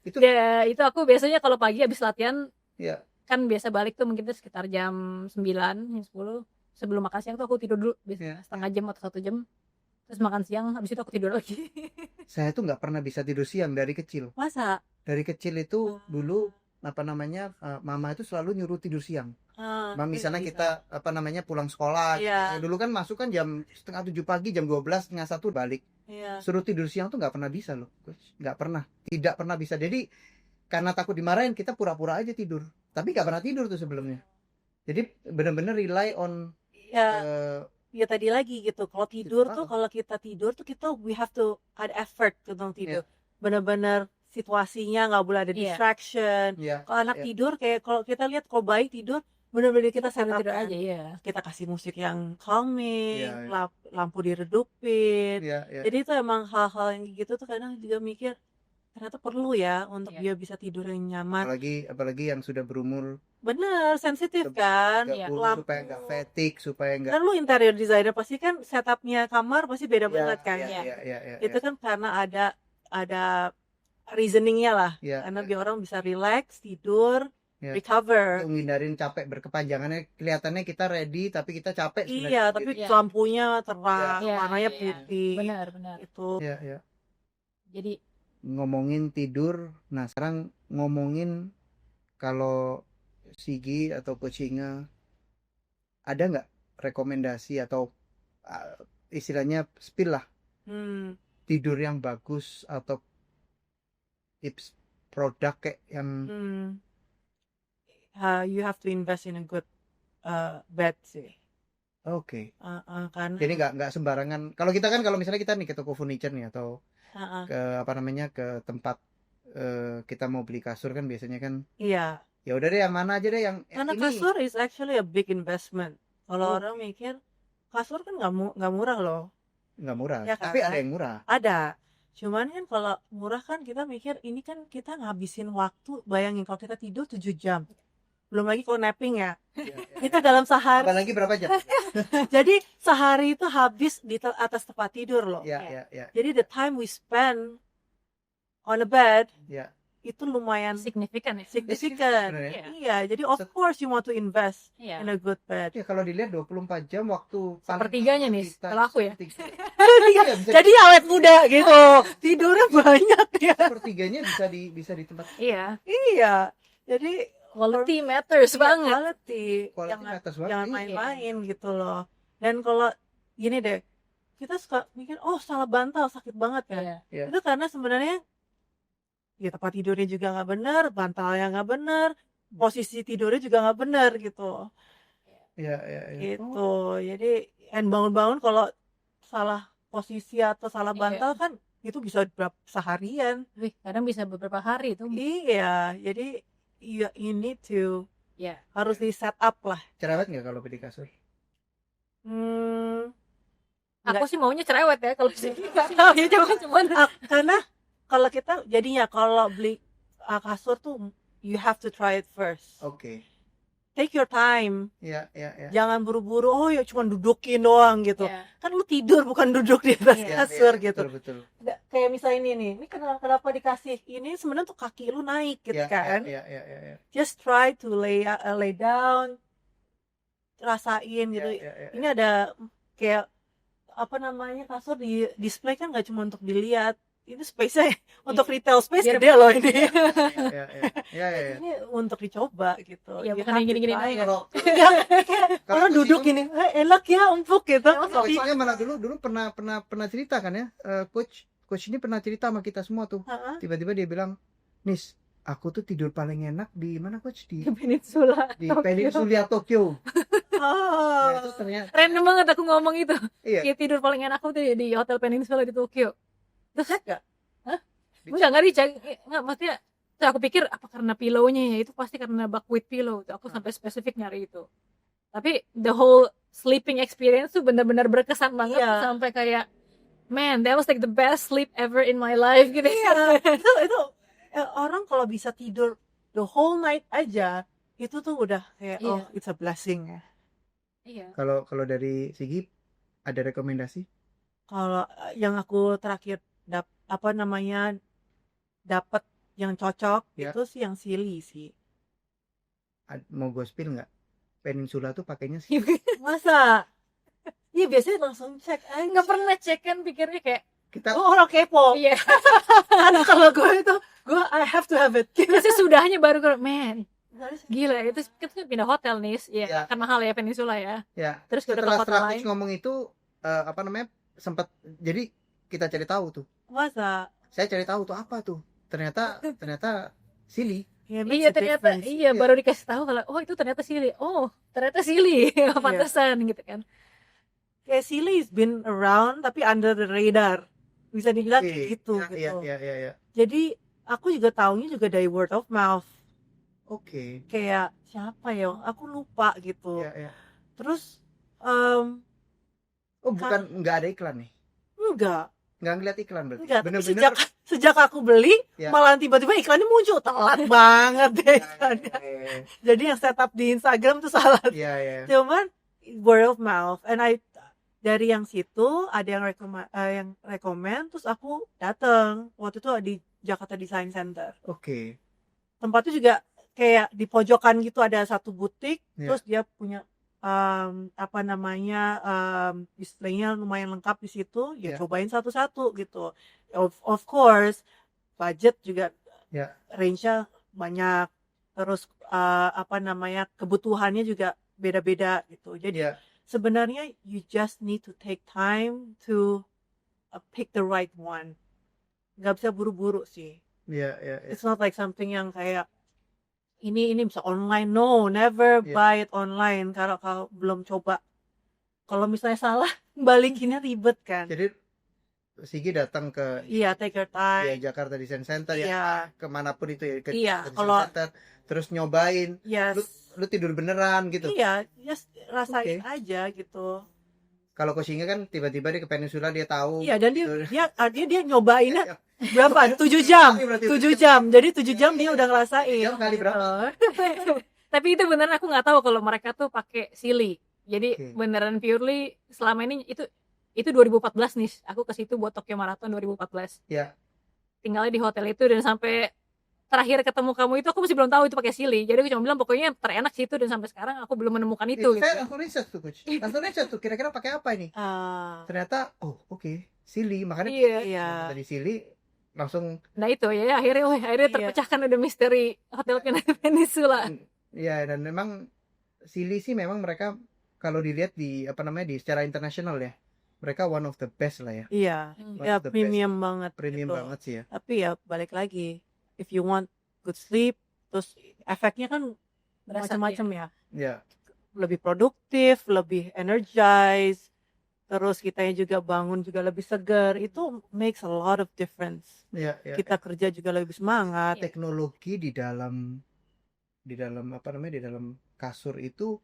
Itu itu aku biasanya kalau pagi habis latihan, kan biasa balik tuh mungkin sekitar jam 9, jam 10. Sebelum makan siang tuh aku tidur dulu, biasanya setengah jam atau 1 jam. Terus makan siang, habis itu aku tidur lagi. Saya tuh nggak pernah bisa tidur siang dari kecil. Masa? Dari kecil itu dulu mama itu selalu nyuruh tidur siang. Misalnya kita pulang sekolah, dulu kan masuk kan jam setengah 7 pagi, jam 12, setengah 1 balik. Suruh tidur siang tuh nggak pernah bisa loh, tidak pernah bisa. Jadi karena takut dimarahin kita pura-pura aja tidur, tapi nggak pernah tidur tuh sebelumnya. Jadi benar-benar rely on tadi lagi gitu. Kalau tidur tuh, kalau kita tidur tuh we have to add effort untuk tidur. Benar-benar situasinya nggak boleh ada distraction. Kalau anak tidur, kayak kalau kita lihat kalau bayi tidur, benar-benar kita tidur aja ya. Kita kasih musik yang calming, lampu diredupin. Jadi itu emang hal-hal yang gitu tuh kadang juga mikir ternyata perlu ya untuk dia bisa tidur yang nyaman. Apalagi yang sudah berumur. Bener, sensitif kan. Supaya nggak fatigue, supaya nggak. Kan lu interior designer pasti kan setupnya kamar pasti beda banget kan. Itu kan karena ada reasoningnya lah, karena biar orang bisa relax, tidur, recover. Untuk ngindarin capek berkepanjangannya, kelihatannya kita ready tapi kita capek. Tapi lampunya terang, warnanya putih. Benar. Itu. Jadi ngomongin tidur, nah sekarang ngomongin kalau Sigi atau coachingnya, ada nggak rekomendasi atau istilahnya spill lah, tidur yang bagus atau tips produk kayak yang you have to invest in a good bed sih. Oke. Kan. Jadi nggak sembarangan. Kalau kita kan, kalau misalnya kita nih ke toko furniture nih atau ke apa namanya, ke tempat kita mau beli kasur kan biasanya kan. Iya. Ya udah deh yang mana aja deh yang Karena ini. kasur is actually a big investment. Kalau orang mikir kasur kan nggak murah loh. Nggak murah. Ya, tapi kan? ada yang murah. Ada. Cuman kan kalau murah kan kita mikir ini kan kita ngabisin waktu. Bayangin kalau kita tidur 7 jam. Belum lagi kalau napping ya. Itu dalam sehari. Apalagi berapa jam? Jadi sehari itu habis di atas tempat tidur loh. Ya. Jadi the time we spend on a bed itu lumayan signifikan ya. Signifikan. Iya, jadi of course you want to invest in a good bed. Ya kalau dilihat 24 jam waktu sepertiganya nih kalau aku ya. Jadi awet muda gitu. Tidurnya banyak ya. Sepertiganya bisa di tempat. Iya. Jadi quality matters banget. Quality jangan main-main gitu loh. Dan kalau gini deh, kita suka mikir salah bantal sakit banget kan. Itu karena sebenarnya ya tempat tidurnya juga nggak benar, bantalnya nggak benar, posisi tidurnya juga nggak benar gitu. Iya. Gitu. Jadi bangun-bangun kalau salah posisi atau salah bantal kan itu bisa seharian. Kadang bisa beberapa hari itu. Iya, jadi you need to harus di set up lah. Cerewet nggak kalau beli kasur? Aku sih maunya cerewet ya kalau sih. Ya cuman karena kalau kita jadinya kalau beli kasur tuh you have to try it first. Oke. Take your time. Iya. Jangan buru-buru. Ya cuma dudukin doang gitu. Kan lu tidur bukan duduk di atas kasur gitu. Betul. Kayak misalnya ini kenapa dikasih ini sebenarnya tuh kaki lu naik gitu kan. Iya. Just try to lay down, rasain gitu. Ini ada kayak apa namanya, kasur di display kan nggak cuma untuk dilihat. Ini space-nya untuk retail space gede loh ini. Iya. Ini untuk dicoba gitu. Ya bukan yang gini-gini aja. Kalau duduk gini, enak ya, empuk gitu. Soalnya malah dulu pernah cerita kan ya, coach ini pernah cerita sama kita semua tuh. Tiba-tiba dia bilang, "Nis, aku tuh tidur paling enak di mana coach? Di Peninsula. Di Peninsula Tokyo." Nah, itu ternyata random banget aku ngomong itu. Iya. Tidur paling enak aku tuh di Hotel Peninsula di Tokyo. Terus enggak? Enggak dicek. Enggak, maksudnya aku pikir apa karena pillow-nya ya, itu pasti karena buckwheat pillow. Aku sampai spesifik nyari itu. Tapi the whole sleeping experience tuh benar-benar berkesan banget sampai kayak man, that was like the best sleep ever in my life gitu. Itu orang kalau bisa tidur the whole night aja itu tuh udah kayak it's a blessing ya. Iya. Kalau dari Sigi ada rekomendasi? Kalau yang aku terakhir dapat yang cocok itu sih yang Silly sih. Mau gue spill nggak? Peninsula tuh pakainya sih. Masa? Iya biasanya langsung cek aja. Nggak pernah cek kan, pikirnya kayak kita orang kepo. Iya. Karena kalau gue I have to have it. Sesudahnya baru man. Gila, itu kita pindah hotel nih. Kan mahal ya Peninsula ya. Terus kita ke hotel lain. Ngomong itu sempat jadi kita cari tahu tuh. Masa? Saya cari tahu tuh apa tuh. Ternyata Silly. Iya ternyata baru dikasih tahu kalau itu ternyata Silly. Ternyata Silly. Pantesan gitu kan. Kayak Silly has been around tapi under the radar. Bisa dibilang gitu. Iya. Jadi aku juga taunya juga dari word of mouth. Oke. Kayak siapa ya? Aku lupa gitu. Iya. Terus bukan nggak ada iklan nih? Nggak ngeliat iklan berarti? Enggak, bener-bener sejak aku beli malah tiba-tiba iklannya muncul. Telat banget deh iklannya. Jadi yang setup di Instagram tuh salah. Cuman word of mouth. And dari yang situ ada yang rekomend, terus aku datang. Waktu itu di Jakarta Design Center. Oke. Tempatnya juga kayak di pojokan gitu, ada satu butik, terus dia punya displaynya lumayan lengkap di situ. Cobain satu-satu gitu. Of course budget juga range-nya banyak, terus kebutuhannya juga beda-beda gitu. Jadi sebenarnya you just need to take time to pick the right one. Nggak bisa buru-buru sih. Iya. It's not like something yang kayak ini bisa online. No, never buy it online kalau belum coba. Kalau misalnya salah, balikinnya ribet kan. Jadi Sigi datang ke take your time. Jakarta Design Center kemanapun itu ke Design kalau Center, terus nyobain. Lu tidur beneran gitu. Iya, just rasain aja gitu. Kalau Kosinga kan tiba-tiba dia ke Peninsula, dia tahu. Iya, dan dia nyobainnya berapa? 7 jam. 7 jam. Jadi 7 jam dia udah ngerasain. Jam kali berapa? Tapi itu beneran aku nggak tahu kalau mereka tuh pakai Silly. Jadi beneran purely selama ini itu 2014 nih. Aku ke situ buat Tokyo Marathon 2014. Iya. Tinggalnya di hotel itu dan sampai terakhir ketemu kamu itu aku masih belum tahu itu pakai Silly. Jadi aku cuma bilang pokoknya terenak sih itu dan sampai sekarang aku belum menemukan itu gitu. Saya langsung riset tuh, Coach. Langsung riset tuh kira-kira pakai apa ini? Ternyata Silly, makanya dari Silly langsung. Nah itu ya akhirnya terpecahkan ada misteri Hotel Peninsula. Iya, dan memang Silly sih memang mereka kalau dilihat di secara internasional ya, mereka one of the best lah ya. Iya, premium banget. Premium gitu. banget sih ya. Tapi ya balik lagi, if you want good sleep, terus efeknya kan macam-macam ya. Iya. Lebih produktif, lebih energized, terus kitanya juga bangun juga lebih segar, itu makes a lot of difference. Iya. Kita kerja juga lebih semangat. Teknologi di dalam kasur itu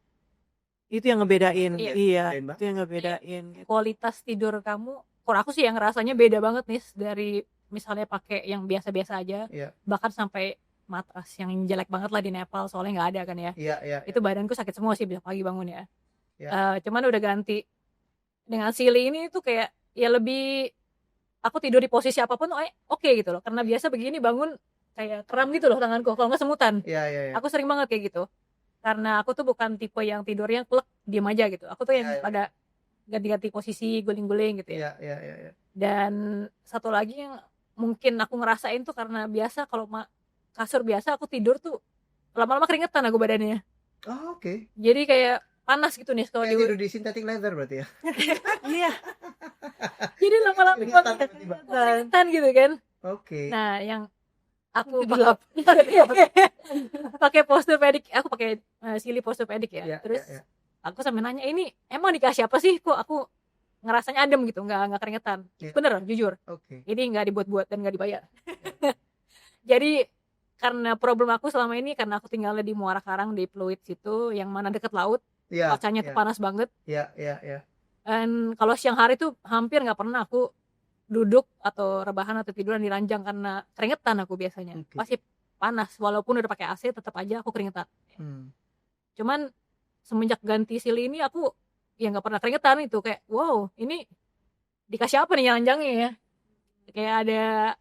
yang ngebedain. Iya. Itu yang ngebedain. Gitu. Kualitas tidur kamu, kalau aku sih yang rasanya beda banget nih dari misalnya pakai yang biasa-biasa aja, bahkan sampai matras yang jelek banget lah di Nepal soalnya nggak ada kan ya. Iya. Itu badanku sakit semua sih besok pagi bangun ya. Cuman udah ganti dengan Silly ini tuh kayak ya lebih aku tidur di posisi apapun oke gitu loh, karena biasa begini bangun kayak kram gitu loh tanganku kalau nggak semutan. Iya. Aku sering banget kayak gitu. Karena aku tuh bukan tipe yang tidurnya klek diem aja gitu. Aku tuh yang pada ganti-ganti posisi, guling-guling gitu ya. Iya. Dan satu lagi yang mungkin aku ngerasain tuh karena biasa kalau kasur biasa aku tidur tuh lama-lama keringetan aku badannya. Oke. Jadi kayak panas gitu nih kalau tidur di synthetic leather berarti ya. Iya. Jadi lama-lama keringetan gitu kan. Oke. Nah, yang aku pakai Posturepedic, aku pakai Silly Posturepedic ya. Terus aku sampai nanya, ini emang dikasih apa sih kok aku ngerasanya adem gitu, nggak keringetan. Bener, jujur. Ini nggak dibuat-buat dan nggak dibayar. Jadi karena problem aku selama ini karena aku tinggalnya di Muara Karang di Pluit situ yang mana deket laut, cuacanya tuh panas banget. Iya. Dan kalau siang hari tuh hampir nggak pernah aku duduk atau rebahan atau tiduran di ranjang karena keringetan aku biasanya. Pasti panas walaupun udah pakai AC tetap aja aku keringetan. Cuman semenjak ganti Silly ini aku ya nggak pernah keringetan itu, kayak wow ini dikasih apa nih ranjangnya ya, kayak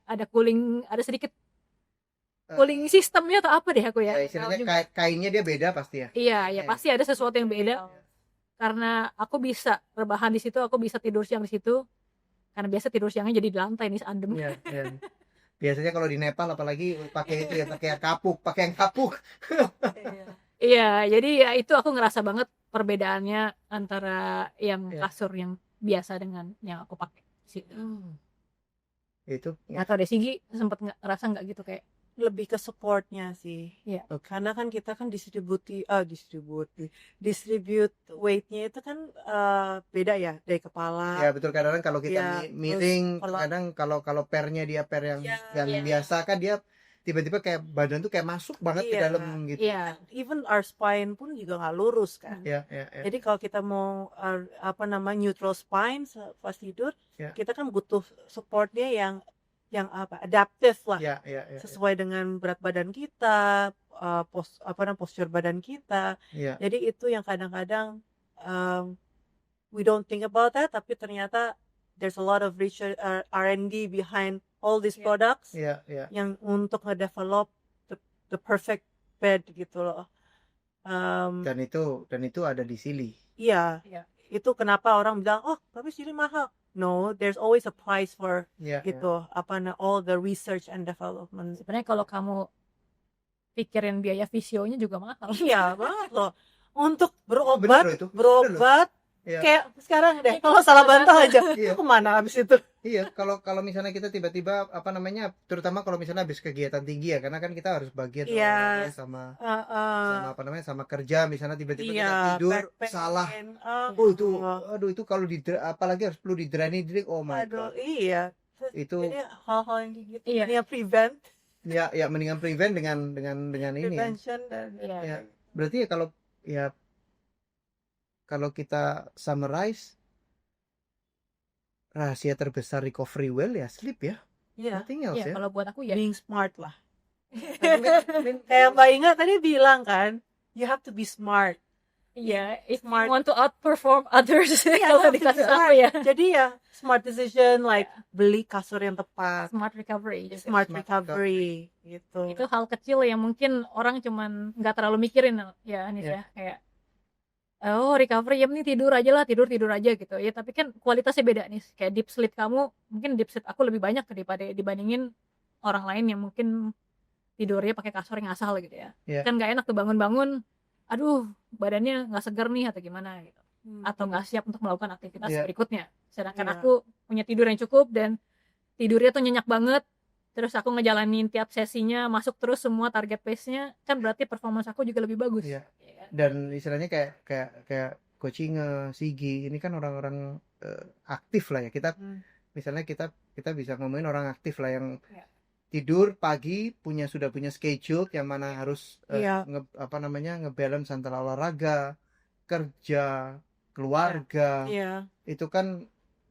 ada cooling, ada sedikit cooling sistemnya atau apa deh aku ya. Istilahnya kainnya dia beda pasti ya. Iya pasti ada sesuatu yang beda. Karena aku bisa rebahan di situ, aku bisa tidur siang di situ. Karena biasa tidur siangnya jadi di lantai nih adem. Iya. Biasanya kalau di Nepal apalagi pakai itu ya, pakai yang kapuk. Iya, jadi ya itu aku ngerasa banget perbedaannya antara yang kasur yang biasa dengan yang aku pakai. Itu. Atau deh Sigi sempat ngerasa nggak gitu kayak lebih ke supportnya sih. Iya. Karena kan kita kan distribute weightnya itu kan beda ya dari kepala. Ya betul, kadang kalau kita miring, kadang kalau pernya dia per yang biasa kan dia tiba-tiba kayak badan tuh kayak masuk banget ke dalam gitu. Iya. Even our spine pun juga nggak lurus kan. Iya. Jadi kalau kita mau neutral spine pas tidur, kita kan butuh supportnya yang adaptif lah, sesuai dengan berat badan kita, postur badan kita. Jadi itu yang kadang-kadang we don't think about that, tapi ternyata there's a lot of research, R&D behind all these products yang untuk ngedevelop the perfect bed gitu loh. Dan itu ada di Silly. Iya. Itu kenapa orang bilang tapi Silly mahal. No, there's always a price for all the research and development. Sebenarnya kalau kamu pikirin biaya fisionya juga mahal. Iya banget loh. Untuk berobat Iya. Kayak sekarang deh, kalau salah bantal aja, Iya. kemana habis itu? Iya, kalau misalnya kita tiba-tiba apa namanya, terutama kalau misalnya habis kegiatan tinggi ya, karena kan kita harus bagian Iya. olahraganya sama apa namanya, sama kerja, misalnya tiba-tiba Iya, kita tidur back pain. salah. Oh, Itu aduh itu kalau apalagi harus perlu di-drain, oh my aduh, god. iya. Itu Jadi hal-hal yang kayak gitu, Iya. ya prevent, ya mendingan prevent dengan ini ya. prevention dan Iya. Ya, berarti ya kalau kita summarize, rahasia terbesar recovery well ya sleep ya. Iya, Nothing else Iya, ya. kalau buat aku ya. being smart lah. Kayak Mbak Inga tadi bilang kan, you have to be smart. Iya, if you Smart. want to outperform others Iya, kalau you di have to be kasus aku smart. ya. Jadi ya smart decision, like beli kasur yang tepat, Smart recovery. smart Smart recovery gitu. Itu hal kecil yang mungkin orang cuman nggak terlalu mikirin ya Anis Iya. ya, kayak oh recovery ya penting tidur aja lah, tidur aja gitu ya, tapi kan kualitasnya beda nih. Kayak deep sleep kamu, mungkin deep sleep aku lebih banyak daripada dibandingin orang lain yang mungkin tidurnya pakai kasur yang asal gitu ya. Iya. Kan nggak enak tuh bangun-bangun, aduh badannya nggak segar nih atau gimana gitu, atau nggak siap untuk melakukan aktivitas Iya. berikutnya. Sedangkan Iya. aku punya tidur yang cukup dan tidurnya tuh nyenyak banget, terus aku ngejalanin tiap sesinya masuk terus semua target pace-nya, kan berarti performance aku juga lebih bagus. Iya. Ya kan? Dan istilahnya kayak coaching Sigi ini kan orang-orang aktif lah ya. Kita misalnya kita bisa ngomongin orang aktif lah yang Iya. tidur pagi sudah punya schedule yang mana harus Iya. ngebalance antara olahraga, kerja, keluarga. Iya. Itu kan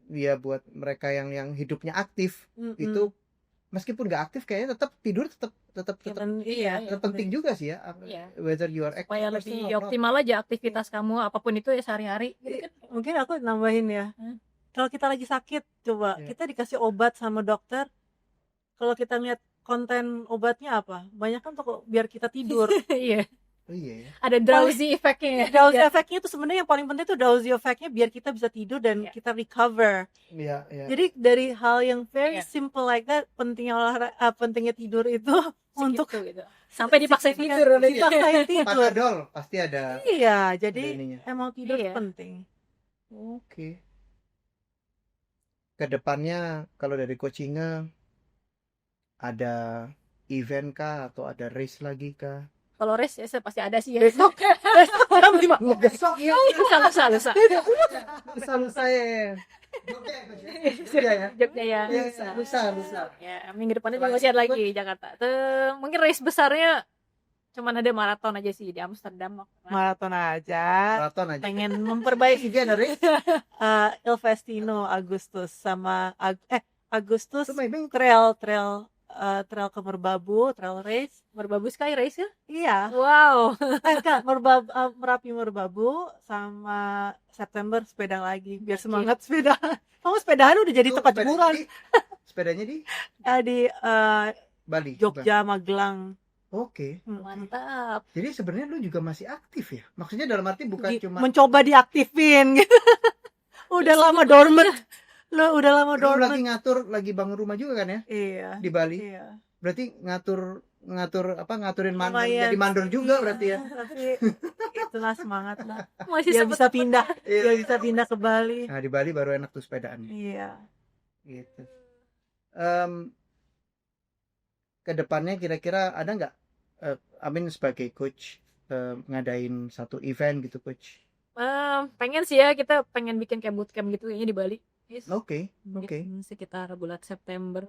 ya buat mereka yang hidupnya aktif itu meskipun nggak aktif kayaknya tetap tidur tetap Iya. penting juga sih ya. Iya. Whether you are active Supaya person lebih or not. optimal aja aktivitas kamu apapun itu ya sehari-hari gitu kan. Mungkin aku nambahin ya. Kalau kita lagi sakit, coba Iya. kita dikasih obat sama dokter. Kalau kita lihat konten obatnya apa, banyak kan tuh biar kita tidur. Iya, Oh iya ya. ada drowsy effect-nya ya. Drowsy effect-nya itu sebenarnya yang paling penting itu drowsy effect-nya biar kita bisa tidur dan Iya. kita recover. Iya, iya. Jadi dari hal yang very Iya. simple like that, pentingnya tidur itu untuk Segitu, gitu. Sampai dipaksa tidur. dipaksain tidur. Panadol pasti ada Iya, ada jadi ininya. emang tidur Iya. penting. Oke. Kedepannya kalau dari coachingnya ada event kah atau ada race lagi kah? Kalau race ya pasti ada sih ya. Besok jam 5. Besok ya. Lusa. Lusa ya. Jogja ya. Jogja ya. Lusa. Ya, minggu depannya juga masih ada lagi Jakarta. Tuh, mungkin race besarnya cuman ada maraton aja sih di Amsterdam. Maraton aja. Maraton aja. Pengen memperbaiki Juga ada race. Il Festino Agustus sama Agustus Itu main trail ke Merbabu, trail race. Merbabu Sky Race ya? Iya. Wow. Enggak, Merapi Merbabu sama September sepeda lagi biar semangat sepeda. Kamu sepedahan udah jadi tempat hiburan. Sepedanya di Bali. Jogja, Magelang. Oke. Mantap. Jadi sebenarnya lu juga masih aktif ya? Maksudnya dalam arti bukan cuma Mencoba diaktifin gitu. Udah lama dormant. Lo udah lama lu lagi dormant. lagi bangun rumah juga kan ya Iya. di Bali? Iya. Berarti ngaturin mandor Lumayan. jadi mandor juga berarti ya. Tapi itulah semangat lah. Masih Dia sempet bisa pindah. Iya. Dia bisa pindah ke Bali. Nah, di Bali baru enak tuh sepedaan Iya. gitu. Kedepannya kira-kira ada nggak Amin sebagai coach ngadain satu event gitu coach? Pengen sih ya, kita pengen bikin kayak bootcamp gitu kayaknya di Bali. Yes. Oke. Mungkin sekitar bulan September.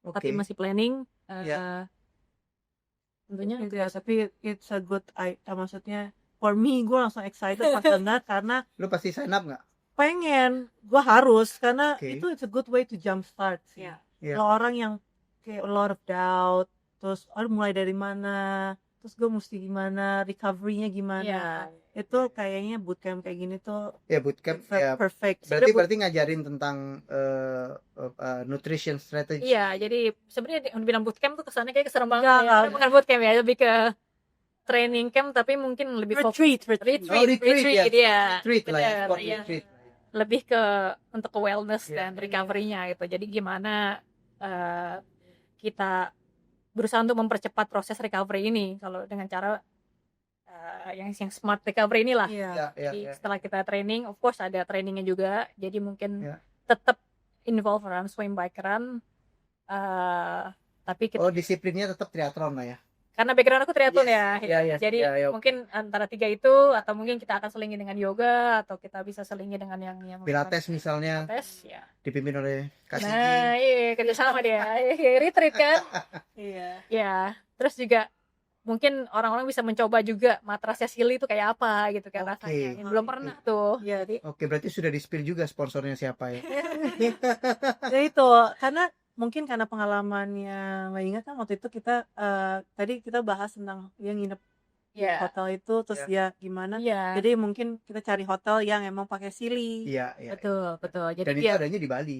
Oke. Tapi masih planning. Ya. Tentunya Gitu ya, tapi it's a good maksudnya for me gue langsung excited pas dengar karena Lu pasti sign up nggak? pengen gue harus karena Oke. itu it's a good way to jump start sih. Iya. Iya. Kalau orang yang kayak a lot of doubt, terus mulai dari mana, terus gue mesti gimana, recovery-nya gimana, itu kayaknya bootcamp kayak gini tuh Ya bootcamp ya. perfect. Berarti ngajarin tentang nutrition strategy. Iya, jadi sebenarnya bilang bootcamp tuh kesannya kayak serem banget Enggak, ya. enggak. Bukan bootcamp ya, lebih ke training camp tapi mungkin lebih fokus Retreat. Oh, retreat, ya. ya. Retreat lah ya. Bener, Sport iya. retreat. Lebih ke untuk ke wellness Iya. dan recovery-nya gitu. Jadi gimana kita berusaha untuk mempercepat proses recovery ini kalau dengan cara yang smart recovery inilah. Iya. Jadi setelah kita training, of course ada trainingnya juga. Jadi mungkin Ya. tetap involve run, swim, bike, run. Tapi kita, disiplinnya tetap triathlon lah ya. karena background aku triathlon ya. Jadi ya, mungkin antara 3 itu, atau mungkin kita akan selingi dengan yoga, atau kita bisa selingi dengan yang Pilates misalnya, Pilates, ya. dipimpin oleh Kak Sigi. Nah, iya, kerjasama dia. Retreat kan. Iya. Ya, terus juga mungkin orang-orang bisa mencoba juga matrasnya Silly itu kayak apa gitu kan rasanya. Yang belum pernah tuh. Iya. Jadi Oke, berarti sudah di-spill juga sponsornya siapa ya? Ya itu, karena mungkin karena pengalamannya Mbak Inga kan waktu itu kita tadi kita bahas tentang yang nginep di ya, hotel itu, terus ya gimana. iya. Jadi mungkin kita cari hotel yang emang pakai Silly. Iya. Betul. Jadi Dan itu adanya di Bali.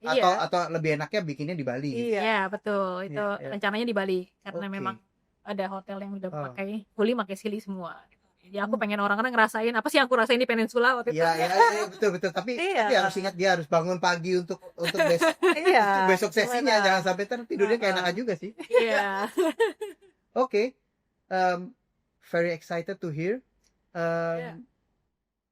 iya. Atau lebih enaknya bikinnya di Bali. Gitu. Iya. Iya, betul. Itu Iya. rencananya di Bali karena Oke. memang ada hotel yang udah Oh. pakai Silly semua. Jadi aku pengen orang-orang ngerasain apa sih yang aku rasain di Peninsula waktu itu. Iya, betul. Tapi Iya. dia harus ingat, dia harus bangun pagi untuk besok, Iya. besok sesinya. Gimana? Jangan sampai tidurnya kayak enakan juga sih. Iya. Oke. Very excited to hear.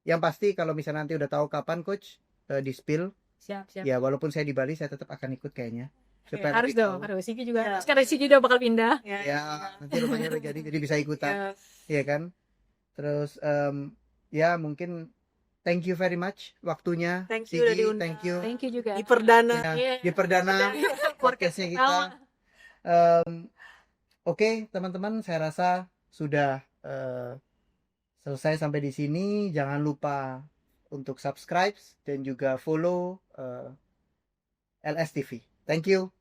Yang pasti kalau misalnya nanti udah tahu kapan coach di spill, Siap. ya walaupun saya di Bali saya tetap akan ikut kayaknya. Supaya Harus lebih dong, tahu. harus. Sigi juga. Iya. Sekarang Sigi udah bakal pindah. Ya, nanti rumahnya udah jadi bisa ikutan. Yes. Iya kan? Terus ya mungkin thank you very much waktunya. Thank you udah Sigi, diundang. thank you. Thank you juga. Di perdana. Ya, Iya. di perdana podcastnya kita. Oke, teman-teman, saya rasa sudah selesai sampai di sini. Jangan lupa untuk subscribe dan juga follow LS TV. Thank you.